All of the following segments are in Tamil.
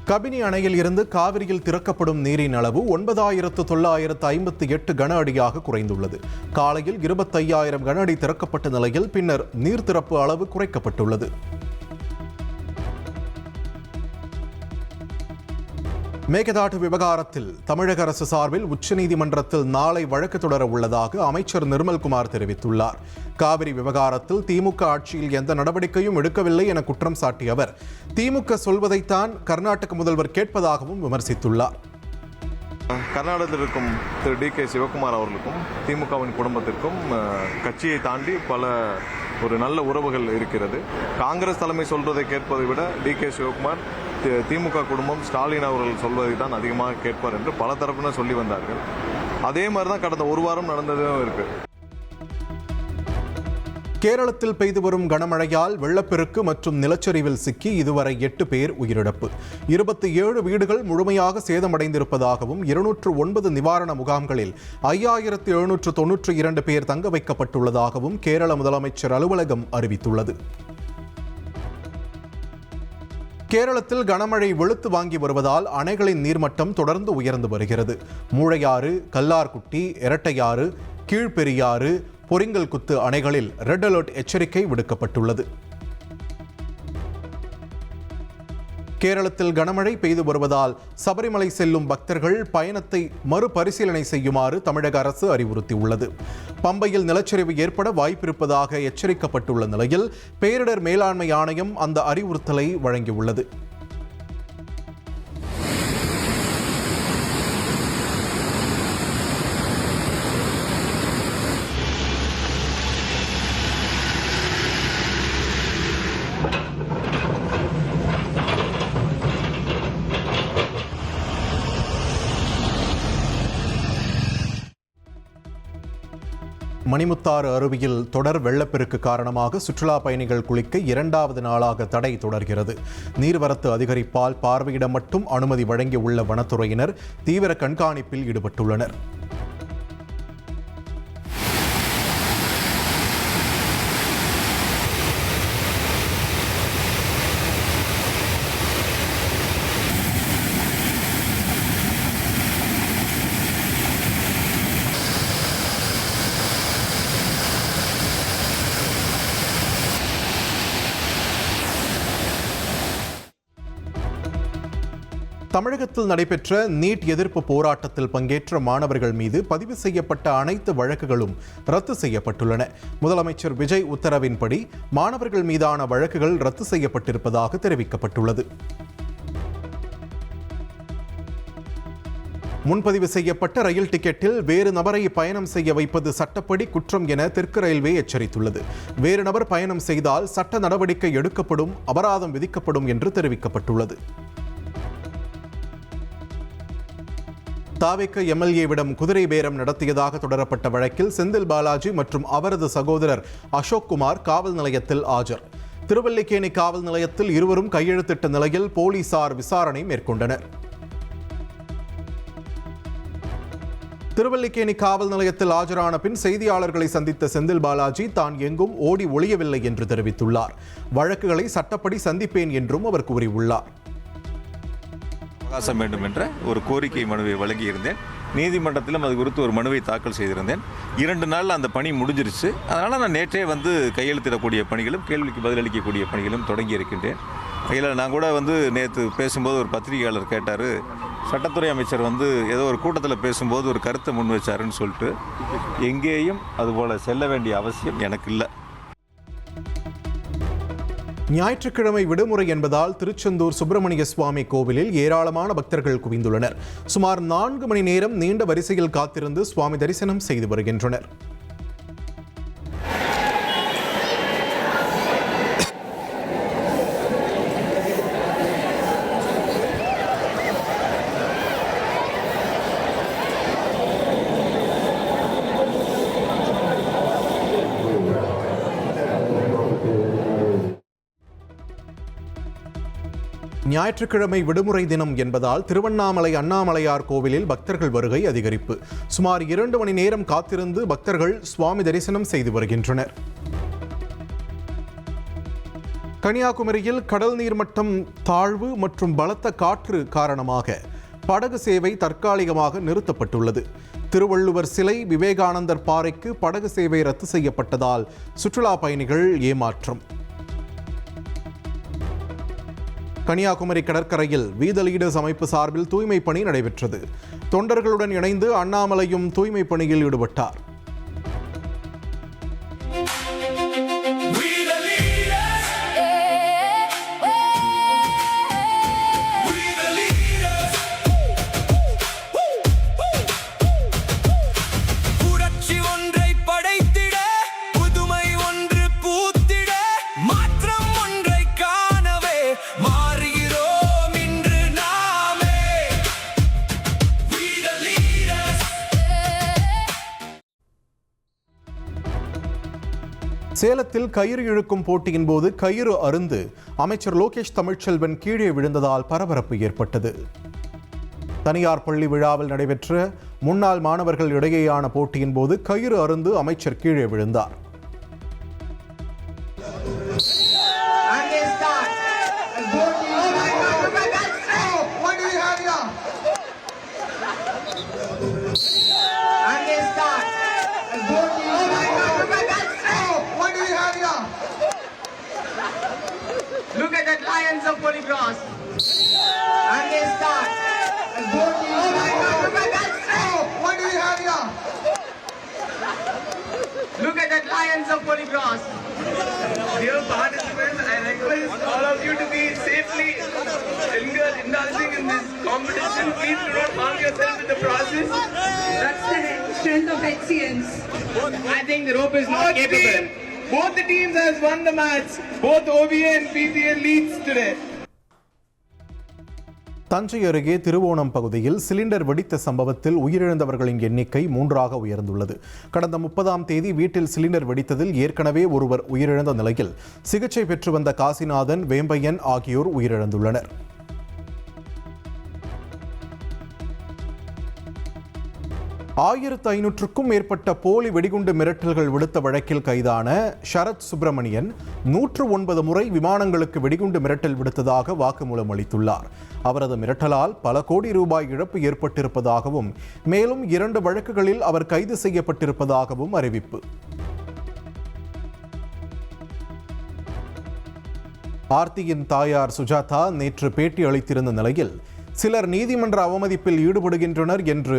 கபினி அணையில் இருந்து காவிரியில் திறக்கப்படும் நீரின் அளவு 9,958 கன அடியாக குறைந்துள்ளது. காலையில் 25,000 கன அடி திறக்கப்பட்ட நிலையில் பின்னர் நீர் திறப்பு அளவு குறைக்கப்பட்டுள்ளது. மேகதாட்டு விவகாரத்தில் தமிழக அரசு சார்பில் உச்சநீதிமன்றத்தில் நாளை வழக்கு தொடர உள்ளதாக அமைச்சர் நிர்மல்குமார் தெரிவித்துள்ளார். காவிரி விவகாரத்தில் திமுக ஆட்சியில் எந்த நடவடிக்கையும் எடுக்கவில்லை என குற்றம் சாட்டிய அவர், திமுக சொல்வதைத்தான் கர்நாடக முதல்வர் கேட்பதாகவும் விமர்சித்துள்ளார். கர்நாடகத்தில் இருக்கும் திரு டி.கே. சிவகுமார் அவர்களுக்கும் திமுகவின் குடும்பத்திற்கும் கட்சியை தாண்டி ஒரு நல்ல உறவுகள் இருக்கிறது. காங்கிரஸ் தலைமை சொல்வதை கேட்பதை விட டி.கே. சிவகுமார் திமுக குடும்பம் ஸ்டாலின் அவர்கள் சொல்வதை தான் அதிகமாக கேட்பார் என்று பல தரப்பினர் சொல்லி வந்தார்கள். அதே மாதிரி தான் கடந்த ஒரு வாரம் நடந்ததும் இருக்கு. கேரளத்தில் பெய்து வரும் கனமழையால் வெள்ளப்பெருக்கு மற்றும் நிலச்சரிவில் சிக்கி இதுவரை 8 பேர் உயிரிழப்பு, 27 வீடுகள் முழுமையாக சேதமடைந்திருப்பதாகவும் 209 நிவாரண முகாம்களில் 5,792 பேர் தங்க வைக்கப்பட்டுள்ளதாகவும் கேரள முதலமைச்சர் அலுவலகம் அறிவித்துள்ளது. கேரளத்தில் கனமழை வெளுத்து வாங்கி வருவதால் அணைகளின் நீர்மட்டம் தொடர்ந்து உயர்ந்து வருகிறது. மூழையாறு, கல்லார்குட்டி, இரட்டையாறு, கீழ்பெரியாறு, பொரிங்கல்குத்து அணைகளில் ரெட் அலர்ட் எச்சரிக்கை விடுக்கப்பட்டுள்ளது. கேரளத்தில் கனமழை பெய்து வருவதால் சபரிமலை செல்லும் பக்தர்கள் பயணத்தை மறுபரிசீலனை செய்யுமாறு தமிழக அரசு அறிவுறுத்தியுள்ளது. பம்பையில் நிலச்சரிவு ஏற்பட வாய்ப்பிருப்பதாக எச்சரிக்கப்பட்டுள்ள நிலையில் பேரிடர் மேலாண்மை ஆணையம் அந்த அறிவுறுத்தலை வழங்கியுள்ளது. மணிமுத்தாறு அருவியில் தொடர் வெள்ளப்பெருக்கு காரணமாக சுற்றுலா பயணிகள் குளிக்க 2வது நாளாக தடை தொடர்கிறது. நீர்வரத்து அதிகரிப்பால் பார்வையிட மட்டும் அனுமதி வழங்கியுள்ள வனத்துறையினர் தீவிர கண்காணிப்பில் ஈடுபட்டுள்ளனர். தமிழகத்தில் நடைபெற்ற நீட் எதிர்ப்பு போராட்டத்தில் பங்கேற்ற மாணவர்கள் மீது பதிவு செய்யப்பட்ட அனைத்து வழக்குகளும் ரத்து செய்யப்பட்டுள்ளன. முதலமைச்சர் விஜய் உத்தரவின்படி மாணவர்கள் மீதான வழக்குகள் ரத்து செய்யப்பட்டிருப்பதாக தெரிவிக்கப்பட்டுள்ளது. முன்பதிவு செய்யப்பட்ட ரயில் டிக்கெட்டில் வேறு நபரை பயணம் செய்ய வைப்பது சட்டப்படி குற்றம் என தெற்கு ரயில்வே எச்சரித்துள்ளது. வேறு நபர் பயணம் செய்தால் சட்ட நடவடிக்கை எடுக்கப்படும், அபராதம் விதிக்கப்படும் என்று தெரிவிக்கப்பட்டுள்ளது. தாவேக எம்எல்ஏவிடம் குதிரை பேரம் நடத்தியதாக தொடரப்பட்ட வழக்கில் செந்தில் பாலாஜி மற்றும் அவரது சகோதரர் அசோக் குமார் காவல் நிலையத்தில் ஆஜர். திருவல்லிக்கேணி காவல் நிலையத்தில் இருவரும் கையெழுத்திட்ட நிலையில் போலீசார் விசாரணை மேற்கொண்டனர். திருவல்லிக்கேணி காவல் நிலையத்தில் ஆஜரான பின் செய்தியாளர்களை சந்தித்த செந்தில் பாலாஜி தான் எங்கும் ஓடி ஒளியவில்லை என்று தெரிவித்துள்ளார். வழக்குகளை சட்டப்படி சந்திப்பேன் என்றும் அவர் கூறியுள்ளார். அவகாசம் வேண்டும் என்ற ஒரு கோரிக்கை மனுவை வழங்கியிருந்தேன். நீதிமன்றத்திலும் அது குறித்து ஒரு மனுவை தாக்கல் செய்திருந்தேன். 2 நாளில் அந்த பணி முடிஞ்சிருச்சு. அதனால் நான் நேற்றே கையெழுத்திடக்கூடிய பணிகளும் கேள்விக்கு பதிலளிக்கக்கூடிய பணிகளும் தொடங்கி இருக்கின்றேன். இதில் நான் கூட நேற்று பேசும்போது ஒரு பத்திரிகையாளர் கேட்டார், சட்டத்துறை அமைச்சர் ஏதோ ஒரு கூட்டத்தில் பேசும்போது ஒரு கருத்தை முன் வச்சாருன்னு சொல்லிட்டு. எங்கேயும் அதுபோல் செல்ல வேண்டிய அவசியம் எனக்கு இல்லை. ஞாயிற்றுக்கிழமை விடுமுறை என்பதால் திருச்செந்தூர் சுப்பிரமணிய சுவாமி கோவிலில் ஏராளமான பக்தர்கள் குவிந்துள்ளனர். சுமார் 4 மணி நேரம் நீண்ட வரிசையில் காத்திருந்து சுவாமி தரிசனம் செய்து வருகின்றனர். ஞாயிற்றுக்கிழமை விடுமுறை தினம் என்பதால் திருவண்ணாமலை அண்ணாமலையார் கோவிலில் பக்தர்கள் வருகை அதிகரிப்பு. சுமார் 2 மணி நேரம் காத்திருந்து பக்தர்கள் சுவாமி தரிசனம் செய்து வருகின்றனர். கன்னியாகுமரியில் கடல் நீர்மட்டம் தாழ்வு மற்றும் பலத்த காற்று காரணமாக படகு சேவை தற்காலிகமாக நிறுத்தப்பட்டுள்ளது. திருவள்ளுவர் சிலை, விவேகானந்தர் பாறைக்கு படகு சேவை ரத்து செய்யப்பட்டதால் சுற்றுலா பயணிகள் ஏமாற்றம். கன்னியாகுமரி கடற்கரையில் வி த லீடர்ஸ் அமைப்பு சார்பில் தூய்மை பணி நடைபெற்றது. தொண்டர்களுடன் இணைந்து அண்ணாமலையும் தூய்மை பணியில் ஈடுபட்டார். சேலத்தில் கயிறு இழுக்கும் போட்டியின் போது கயிறு அறுந்து அமைச்சர் லோகேஷ் தமிழ்ச்செல்வன் கீழே விழுந்ததால் பரபரப்பு ஏற்பட்டது. தனியார் பள்ளி விழாவில் நடைபெற்ற முன்னாள் மாணவர்கள் இடையேயான போட்டியின் போது கயிறு அறுந்து அமைச்சர் கீழே விழுந்தார். Look at that Lions of Holy Cross. And they start. What do we have here? Look at that Lions of Holy Cross. Dear participants, I request all of you to be safely indulging in this competition. Please do not harm yourself in the process. That's the strength of HCNs. I think the rope is not capable. Both the teams has won the match. Both OVA and PTA leads today. Thanjai அருகே திருவோணம் பகுதியில் சிலிண்டர் வெடித்த சம்பவத்தில் உயிரிழந்தவர்களின் எண்ணிக்கை 3ஆக உயர்ந்துள்ளது. கடந்த 30ஆம் தேதி வீட்டில் சிலிண்டர் வெடித்ததில் ஏற்கனவே ஒருவர் உயிரிழந்த நிலையில் சிகிச்சை பெற்று வந்த காசிநாதன், வேம்பையன் ஆகியோர் உயிரிழந்துள்ளனர். 1500க்கும் மேற்பட்ட போலி வெடிகுண்டு மிரட்டல்கள் விடுத்த வழக்கில் கைதான ஷரத் சுப்பிரமணியன் 109 முறை விமானங்களுக்கு வெடிகுண்டு மிரட்டல் விடுத்ததாக வாக்குமூலம் அளித்துள்ளார். அவரது மிரட்டலால் பல கோடி ரூபாய் இழப்பு ஏற்பட்டிருப்பதாகவும் மேலும் 2 வழக்குகளில் அவர் கைது செய்யப்பட்டிருப்பதாகவும் அறிவிப்பு. ஆர்த்தியின் தாயார் சுஜாதா நேற்று பேட்டி அளித்திருந்த நிலையில் சிலர் நீதிமன்ற அவமதிப்பில் ஈடுபடுகின்றனர் என்று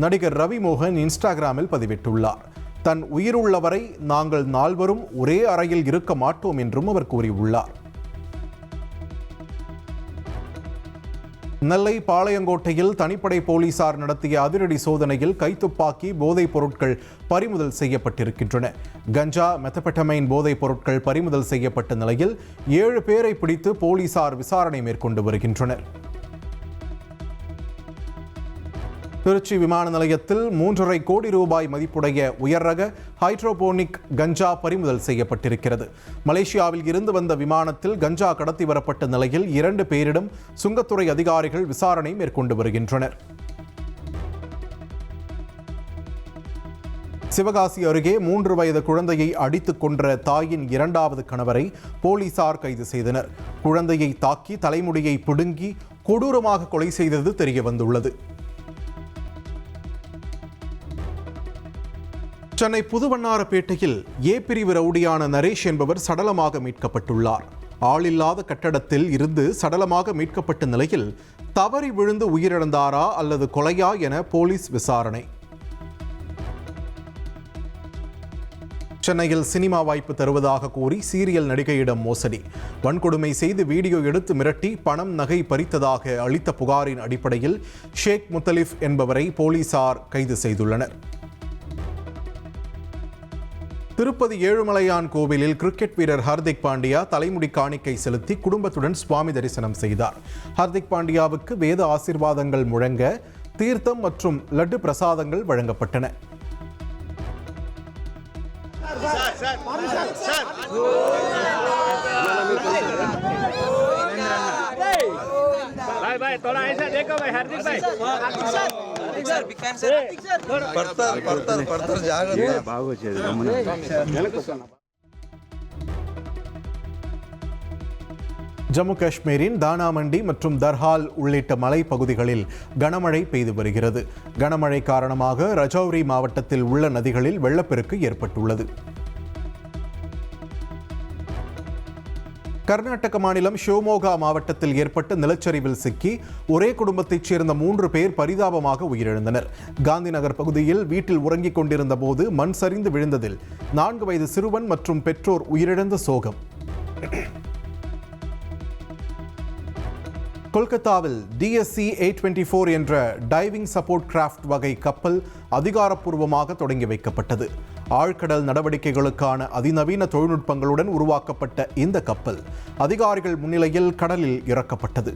நடிகர் ரவி மோகன் இன்ஸ்டாகிராமில் பதிவிட்டுள்ளார். தன் உயிருள்ளவரை நாங்கள் 4 ஒரே அறையில் இருக்க மாட்டோம் என்றும் அவர் கூறியுள்ளார். நெல்லை பாளையங்கோட்டையில் தனிப்படை போலீசார் நடத்திய அதிரடி சோதனையில் கைத்துப்பாக்கி, போதைப் பொருட்கள் பறிமுதல் செய்யப்பட்டிருக்கின்றன. கஞ்சா, மெத்தபெட்டமைன் போதைப் பொருட்கள் பறிமுதல் செய்யப்பட்ட நிலையில் 7 பேரை பிடித்து போலீசார் விசாரணை மேற்கொண்டு வருகின்றனர். திருச்சி விமான நிலையத்தில் 3.5 கோடி ரூபாய் மதிப்புடைய உயர்ரக ஹைட்ரோபோனிக் கஞ்சா பறிமுதல் செய்யப்பட்டிருக்கிறது. மலேசியாவில் இருந்து வந்த விமானத்தில் கஞ்சா கடத்தி வரப்பட்ட நிலையில் 2 பேரிடம் சுங்கத்துறை அதிகாரிகள் விசாரணை மேற்கொண்டு வருகின்றனர். சிவகாசி அருகே 3 வயது குழந்தையை அடித்துக் கொன்ற தாயின் 2வது கணவரை போலீசார் கைது செய்தனர். குழந்தையை தாக்கி தலைமுடியை பிடுங்கி கொடூரமாக கொலை செய்தது தெரியவந்துள்ளது. சென்னை புதுவண்ணாரப்பேட்டையில் ஏ பிரிவு ரவுடியான நரேஷ் என்பவர் சடலமாக மீட்கப்பட்டுள்ளார். ஆளில்லாத கட்டடத்தில் இருந்து சடலமாக மீட்கப்பட்ட நிலையில் தவறி விழுந்து உயிரிழந்தாரா அல்லது கொலையா என போலீஸ் விசாரணை. சென்னையில் சினிமா வாய்ப்பு தருவதாக கூறி சீரியல் நடிகையிடம் மோசடி, வன்கொடுமை செய்து வீடியோ எடுத்து மிரட்டி பணம், நகை பறித்ததாக அளித்த புகாரின் அடிப்படையில் ஷேக் முத்தலிஃப் என்பவரை போலீசார் கைது செய்துள்ளனர். திருப்பதி ஏழுமலையான் கோவிலில் கிரிக்கெட் வீரர் ஹார்திக் பாண்டியா தலைமுடி காணிக்கை செலுத்தி குடும்பத்துடன் சுவாமி தரிசனம் செய்தார். ஹார்திக் பாண்டியாவுக்கு வேத ஆசீர்வாதங்கள் முழங்க தீர்த்தம் மற்றும் லட்டு பிரசாதங்கள் வழங்கப்பட்டன. ஜம்மு காஷ்மீரின் தானாமண்டி மற்றும் தர்ஹால் உள்ளிட்ட மலைப்பகுதிகளில் கனமழை பெய்து வருகிறது. கனமழை காரணமாக ரஜௌரி மாவட்டத்தில் உள்ள நதிகளில் வெள்ளப்பெருக்கு ஏற்பட்டுள்ளது. கர்நாடக மாநிலம் ஷிவமோகா மாவட்டத்தில் ஏற்பட்ட நிலச்சரிவில் சிக்கி ஒரே குடும்பத்தைச் சேர்ந்த 3 பேர் பரிதாபமாக உயிரிழந்தனர். காந்தி நகர் பகுதியில் வீட்டில் உறங்கிக் கொண்டிருந்த போது மண் சரிந்து விழுந்ததில் 4 வயது சிறுவன் மற்றும் பெற்றோர் உயிரிழந்த சோகம். கொல்கத்தாவில் DSC 824 என்ற டைவிங் சப்போர்ட் கிராஃப்ட் வகை கப்பல் அதிகாரப்பூர்வமாக தொடங்கி வைக்கப்பட்டது. ஆழ்கடல் நடவடிக்கைகளுக்கான அதிநவீன தொழில்நுட்பங்களுடன் உருவாக்கப்பட்ட இந்த கப்பல் அதிகாரிகள் முன்னிலையில் கடலில் இறக்கப்பட்டது.